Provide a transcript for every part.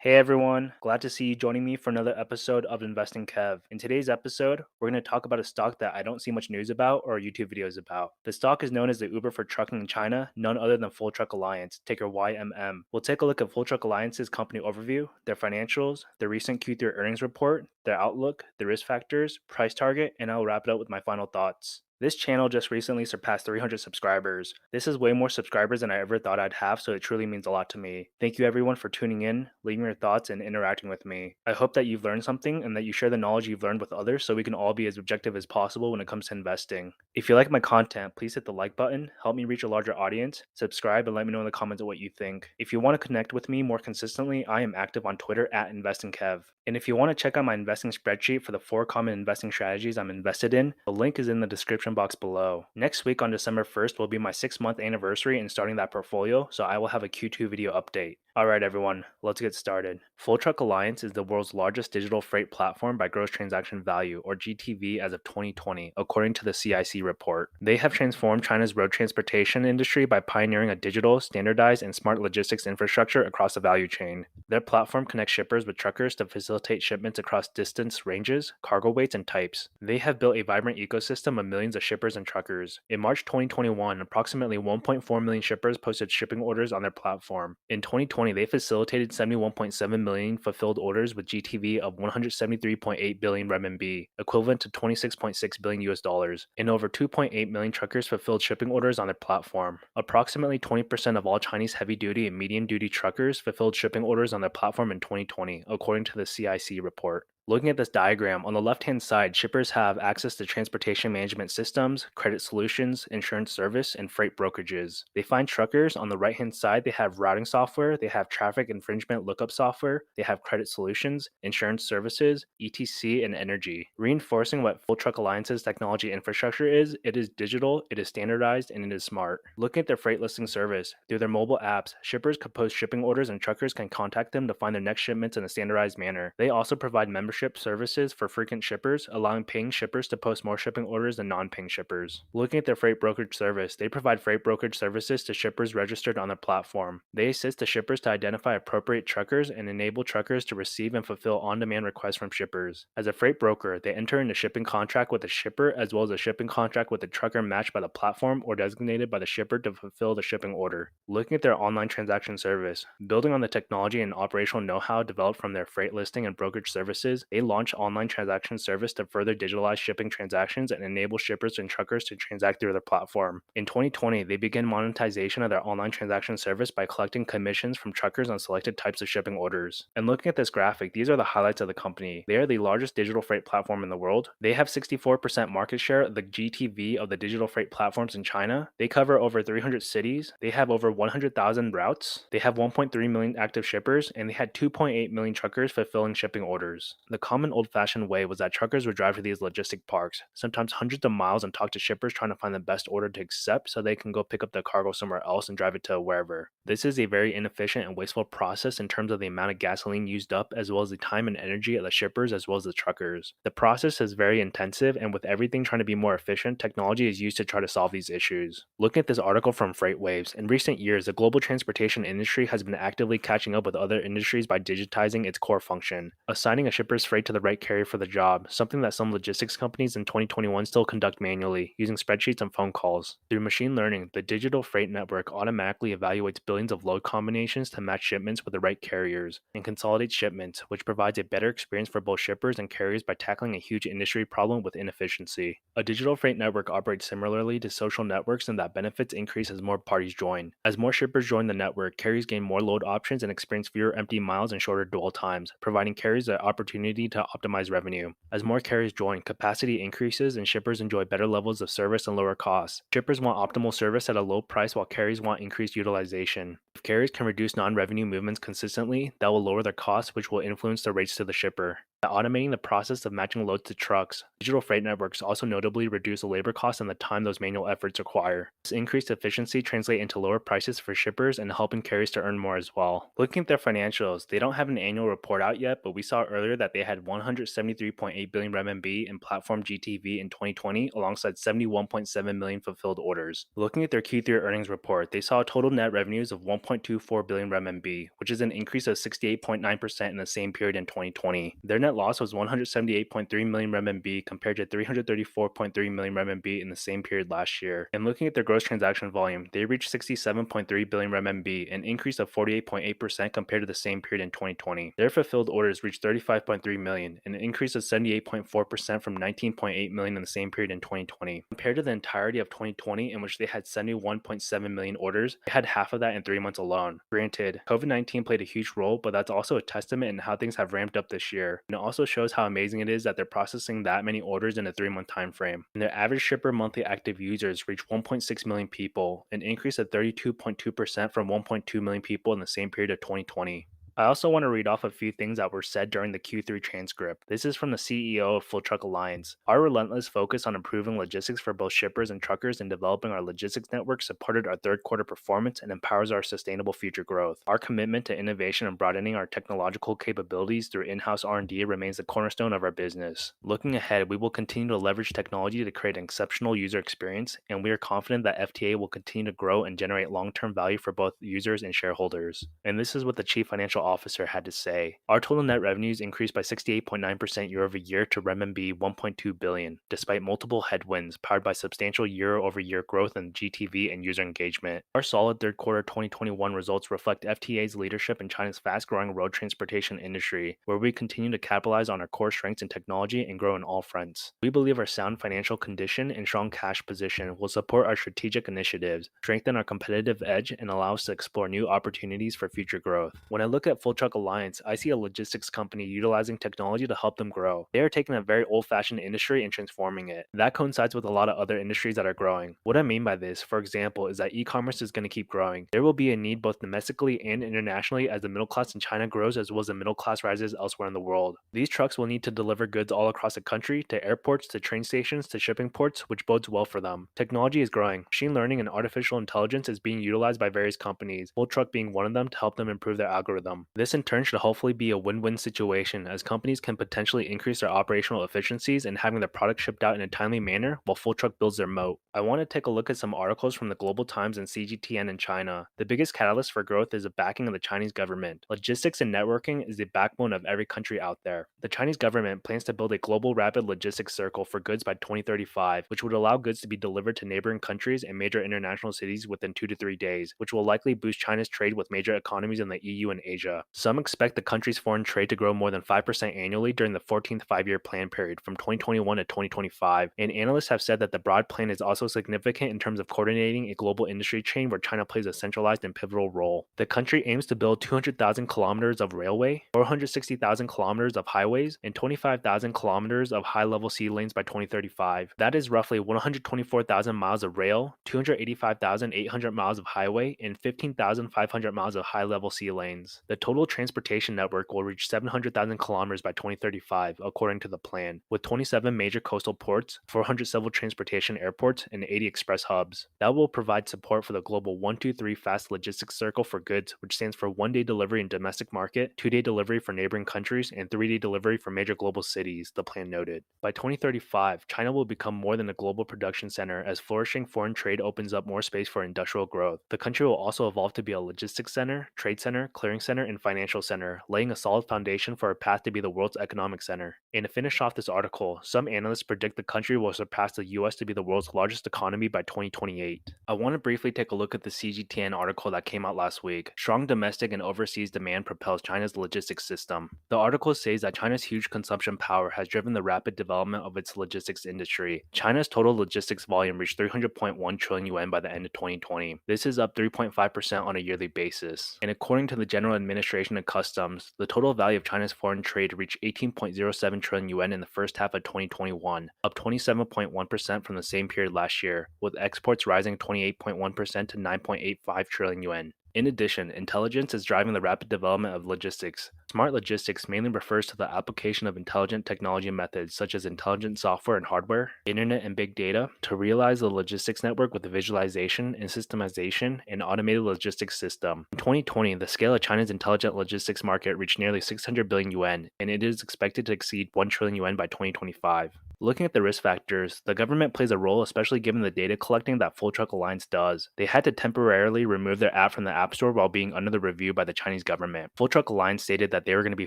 Hey everyone, glad to see you joining me for another episode of Investing Kev. In today's episode, we're going to talk about a stock that I don't see much news about or YouTube videos about. The stock is known as the Uber for trucking in China, none other than Full Truck Alliance, ticker YMM. We'll take a look at Full Truck Alliance's company overview, their financials, their recent Q3 earnings report, their outlook, the risk factors, price target, and I'll wrap it up with my final thoughts. This channel just recently surpassed 300 subscribers. This is way more subscribers than I ever thought I'd have, so it truly means a lot to me. Thank you everyone for tuning in, leaving your thoughts, and interacting with me. I hope that you've learned something and that you share the knowledge you've learned with others so we can all be as objective as possible when it comes to investing. If you like my content, please hit the like button, help me reach a larger audience, subscribe, and let me know in the comments what you think. If you want to connect with me more consistently, I am active on Twitter at InvestingKev. And if you want to check out my investing spreadsheet for the 4 common investing strategies I'm invested in, the link is in the description box below. Next week on December 1st will be my 6-month anniversary in starting that portfolio, so I will have a Q2 video update. Alright everyone, let's get started. Full Truck Alliance is the world's largest digital freight platform by gross transaction value, or GTV, as of 2020, according to the CIC report. They have transformed China's road transportation industry by pioneering a digital, standardized, and smart logistics infrastructure across the value chain. Their platform connects shippers with truckers to facilitate shipments across distance ranges, cargo weights, and types. They have built a vibrant ecosystem of millions of shippers and truckers. In March 2021, approximately 1.4 million shippers posted shipping orders on their platform. In 2020, they facilitated 71.7 million fulfilled orders with GTV of 173.8 billion renminbi, equivalent to 26.6 billion US dollars, and over 2.8 million truckers fulfilled shipping orders on their platform. Approximately 20% of all Chinese heavy-duty and medium-duty truckers fulfilled shipping orders on their platform in 2020, according to the CIC report. Looking at this diagram, on the left-hand side, shippers have access to transportation management systems, credit solutions, insurance service, and freight brokerages. They find truckers. On the right-hand side, they have routing software, they have traffic infringement lookup software, they have credit solutions, insurance services, etc., and energy. Reinforcing what Full Truck Alliance's technology infrastructure is, it is digital, it is standardized, and it is smart. Looking at their freight listing service, through their mobile apps, shippers can post shipping orders and truckers can contact them to find their next shipments in a standardized manner. They also provide membership services for frequent shippers, allowing paying shippers to post more shipping orders than non-paying shippers. Looking at their freight brokerage service, they provide freight brokerage services to shippers registered on their platform. They assist the shippers to identify appropriate truckers and enable truckers to receive and fulfill on-demand requests from shippers. As a freight broker, they enter into shipping contract with the shipper as well as a shipping contract with the trucker matched by the platform or designated by the shipper to fulfill the shipping order. Looking at their online transaction service, building on the technology and operational know-how developed from their freight listing and brokerage services, they launched online transaction service to further digitalize shipping transactions and enable shippers and truckers to transact through their platform. In 2020, they began monetization of their online transaction service by collecting commissions from truckers on selected types of shipping orders. And looking at this graphic, these are the highlights of the company. They are the largest digital freight platform in the world. They have 64% market share of the GTV of the digital freight platforms in China. They cover over 300 cities. They have over 100,000 routes. They have 1.3 million active shippers, and they had 2.8 million truckers fulfilling shipping orders. The common old-fashioned way was that truckers would drive to these logistic parks, sometimes hundreds of miles, and talk to shippers trying to find the best order to accept so they can go pick up the cargo somewhere else and drive it to wherever. This is a very inefficient and wasteful process in terms of the amount of gasoline used up, as well as the time and energy of the shippers as well as the truckers. The process is very intensive, and with everything trying to be more efficient, technology is used to try to solve these issues. Looking at this article from FreightWaves, in recent years, the global transportation industry has been actively catching up with other industries by digitizing its core function, assigning a shipper's freight to the right carrier for the job, something that some logistics companies in 2021 still conduct manually, using spreadsheets and phone calls. Through machine learning, the digital freight network automatically evaluates billions of load combinations to match shipments with the right carriers, and consolidates shipments, which provides a better experience for both shippers and carriers by tackling a huge industry problem with inefficiency. A digital freight network operates similarly to social networks in that benefits increase as more parties join. As more shippers join the network, carriers gain more load options and experience fewer empty miles and shorter dwell times, providing carriers the opportunity to optimize revenue. As more carriers join, capacity increases and shippers enjoy better levels of service and lower costs. Shippers want optimal service at a low price while carriers want increased utilization. If carriers can reduce non-revenue movements consistently, that will lower their costs, which will influence the rates to the shipper. By automating the process of matching loads to trucks, digital freight networks also notably reduce the labor costs and the time those manual efforts require. This increased efficiency translates into lower prices for shippers and helping carriers to earn more as well. Looking at their financials, they don't have an annual report out yet, but we saw earlier that they had 173.8 billion RMB in platform GTV in 2020 alongside 71.7 million fulfilled orders. Looking at their Q3 earnings report, they saw total net revenues of 1.24 billion RMB, which is an increase of 68.9% in the same period in 2020. Their net loss was 178.3 million RMB compared to 334.3 million RMB in the same period last year. And looking at their gross transaction volume, they reached 67.3 billion RMB, an increase of 48.8% compared to the same period in 2020. Their fulfilled orders reached 35.3 million, an increase of 78.4% from 19.8 million in the same period in 2020. Compared to the entirety of 2020, in which they had 71.7 million orders, they had half of that in 3 months alone. Granted, COVID-19 played a huge role, but that's also a testament in how things have ramped up this year. And it also shows how amazing it is that they're processing that many orders in a 3-month time frame. And their average shipper monthly active users reached 1.6 million people, an increase of 32.2% from 1.2 million people in the same period of 2020. I also want to read off a few things that were said during the Q3 transcript. This is from the CEO of Full Truck Alliance. Our relentless focus on improving logistics for both shippers and truckers and developing our logistics network supported our third quarter performance and empowers our sustainable future growth. Our commitment to innovation and broadening our technological capabilities through in-house R&D remains the cornerstone of our business. Looking ahead, we will continue to leverage technology to create an exceptional user experience, and we are confident that FTA will continue to grow and generate long-term value for both users and shareholders. And this is what the Chief Financial Officer had to say. Our total net revenues increased by 68.9% year over year to renminbi 1.2 billion, despite multiple headwinds powered by substantial year-over-year growth in GTV and user engagement. Our solid third quarter 2021 results reflect FTA's leadership in China's fast-growing road transportation industry, where we continue to capitalize on our core strengths in technology and grow in all fronts. We believe our sound financial condition and strong cash position will support our strategic initiatives, strengthen our competitive edge, and allow us to explore new opportunities for future growth. When I look at Full Truck Alliance, I see a logistics company utilizing technology to help them grow. They are taking a very old-fashioned industry and transforming it. That coincides with a lot of other industries that are growing. What I mean by this, for example, is that e-commerce is going to keep growing. There will be a need both domestically and internationally as the middle class in China grows as well as the middle class rises elsewhere in the world. These trucks will need to deliver goods all across the country, to airports, to train stations, to shipping ports, which bodes well for them. Technology is growing. Machine learning and artificial intelligence is being utilized by various companies, Full Truck being one of them, to help them improve their algorithm. This in turn should hopefully be a win-win situation, as companies can potentially increase their operational efficiencies and having their product shipped out in a timely manner while Full Truck builds their moat. I want to take a look at some articles from the Global Times and CGTN in China. The biggest catalyst for growth is the backing of the Chinese government. Logistics and networking is the backbone of every country out there. The Chinese government plans to build a global rapid logistics circle for goods by 2035, which would allow goods to be delivered to neighboring countries and major international cities within 2 to 3 days, which will likely boost China's trade with major economies in the EU and Asia. Some expect the country's foreign trade to grow more than 5% annually during the 14th five-year plan period from 2021 to 2025, and analysts have said that the broad plan is also significant in terms of coordinating a global industry chain where China plays a centralized and pivotal role. The country aims to build 200,000 kilometers of railway, 460,000 kilometers of highways, and 25,000 kilometers of high-level sea lanes by 2035. That is roughly 124,000 miles of rail, 285,800 miles of highway, and 15,500 miles of high-level sea lanes. The total transportation network will reach 700,000 kilometers by 2035, according to the plan, with 27 major coastal ports, 400 civil transportation airports, and 80 express hubs. That will provide support for the global 123 fast logistics circle for goods, which stands for 1-day delivery in domestic market, 2-day delivery for neighboring countries, and 3-day delivery for major global cities, the plan noted. By 2035, China will become more than a global production center as flourishing foreign trade opens up more space for industrial growth. The country will also evolve to be a logistics center, trade center, clearing center, and financial center, laying a solid foundation for a path to be the world's economic center. And to finish off this article, some analysts predict the country will surpass the US to be the world's largest economy by 2028. I want to briefly take a look at the CGTN article that came out last week. Strong domestic and overseas demand propels China's logistics system. The article says that China's huge consumption power has driven the rapid development of its logistics industry. China's total logistics volume reached 300.1 trillion yuan by the end of 2020. This is up 3.5% on a yearly basis. And according to the General Administration of Customs, the total value of China's foreign trade reached 18.07 trillion yuan in the first half of 2021, up 27.1% from the same period last year, with exports rising 28.1% to 9.85 trillion yuan. In addition, intelligence is driving the rapid development of logistics. Smart logistics mainly refers to the application of intelligent technology methods such as intelligent software and hardware, internet and big data to realize the logistics network with the visualization and systemization and automated logistics system. In 2020, the scale of China's intelligent logistics market reached nearly 600 billion yuan, and it is expected to exceed 1 trillion yuan by 2025. Looking at the risk factors, the government plays a role, especially given the data collecting that Full Truck Alliance does. They had to temporarily remove their app from the App Store while being under the review by the Chinese government. Full Truck Alliance stated that they were going to be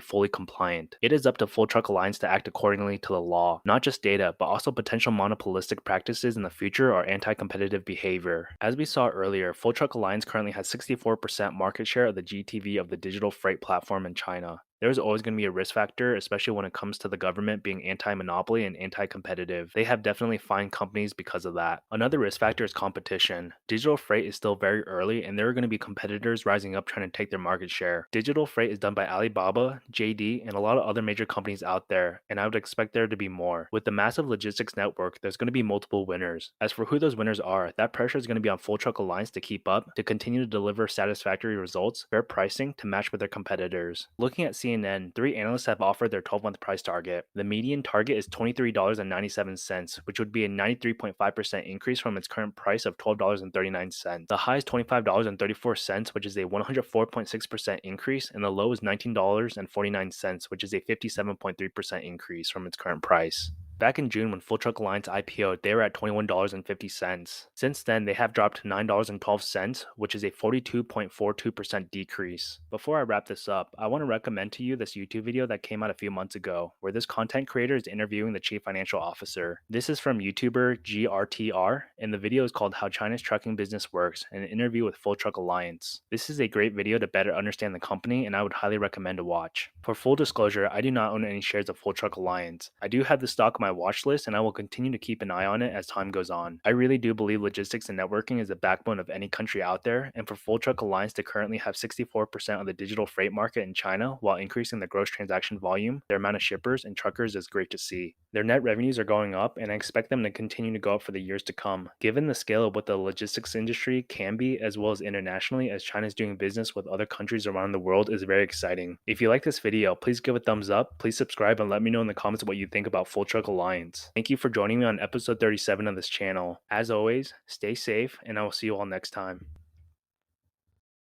fully compliant. It is up to Full Truck Alliance to act accordingly to the law, not just data, but also potential monopolistic practices in the future or anti-competitive behavior. As we saw earlier, Full Truck Alliance currently has 64% market share of the GTV of the digital freight platform in China. There's always going to be a risk factor, especially when it comes to the government being anti monopoly and anti competitive. They have definitely fined companies because of that. Another risk factor is competition. Digital freight is still very early, and there are going to be competitors rising up trying to take their market share. Digital freight is done by Alibaba, JD, and a lot of other major companies out there, and I would expect there to be more. With the massive logistics network, there's going to be multiple winners. As for who those winners are, that pressure is going to be on Full Truck Alliance to keep up, to continue to deliver satisfactory results, fair pricing to match with their competitors. Looking at CNN, 3 analysts have offered their 12-month price target. The median target is $23.97, which would be a 93.5% increase from its current price of $12.39. The high is $25.34, which is a 104.6% increase, and the low is $19.49, which is a 57.3% increase from its current price. Back in June, when Full Truck Alliance IPO'd, they were at $21.50. Since then, they have dropped to $9.12, which is a 42.42% decrease. Before I wrap this up, I want to recommend to you this YouTube video that came out a few months ago, where this content creator is interviewing the Chief Financial Officer. This is from YouTuber GRTR, and the video is called How China's Trucking Business Works, and an interview with Full Truck Alliance. This is a great video to better understand the company, and I would highly recommend to watch. For full disclosure, I do not own any shares of Full Truck Alliance. I do have the stock on my watch list, and I will continue to keep an eye on it as time goes on. I really do believe logistics and networking is the backbone of any country out there, and for Full Truck Alliance to currently have 64% of the digital freight market in China while increasing the gross transaction volume, their amount of shippers and truckers is great to see. Their net revenues are going up, and I expect them to continue to go up for the years to come. Given the scale of what the logistics industry can be, as well as internationally, as China is doing business with other countries around the world, is very exciting. If you like this video, please give it a thumbs up, please subscribe, and let me know in the comments what you think about Full Truck Alliance. Thank you for joining me on episode 37 of this channel. As always, stay safe, and I will see you all next time.